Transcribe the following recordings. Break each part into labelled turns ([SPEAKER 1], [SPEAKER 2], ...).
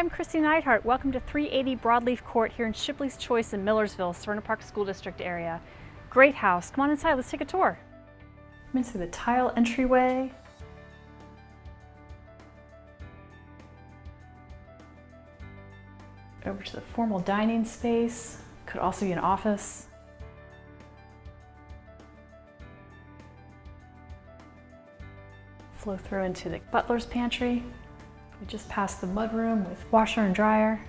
[SPEAKER 1] I'm Christy Neidhart. Welcome to 380 Broadleaf Court here in Shipley's Choice in Millersville, Serena Park School District area. Great house. Come on inside, let's take a tour. Come into the tile entryway. Over to the formal dining space. Could also be an office. Flow through into the butler's pantry. We just passed the mudroom with washer and dryer.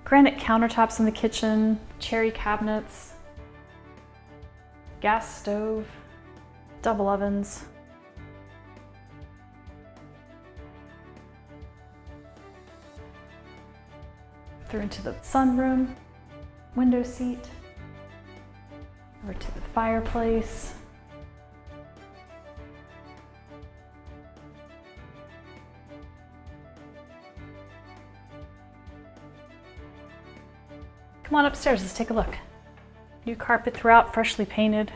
[SPEAKER 1] Granite countertops in the kitchen, cherry cabinets, gas stove, double ovens. Through into the sunroom, window seat, over to the fireplace. Come on upstairs, let's take a look. New carpet throughout, freshly painted.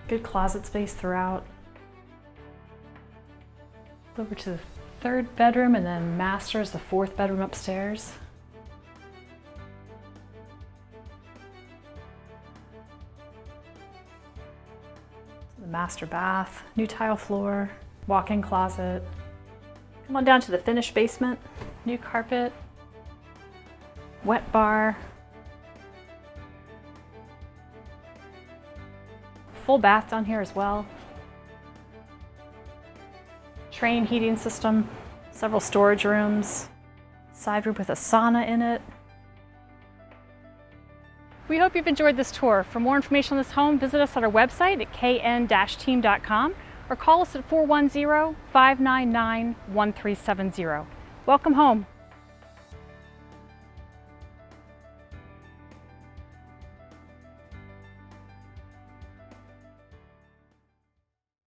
[SPEAKER 1] Good closet space throughout. Over to the third bedroom, and then master is the fourth bedroom upstairs. The master bath, new tile floor, walk-in closet. Come on down to the finished basement, new carpet, wet bar, full bath down here as well. Train heating system, several storage rooms, side room with a sauna in it. We hope you've enjoyed this tour. For more information on this home, visit us at our website at kn-team.com or call us at 410-599-1370. Welcome home.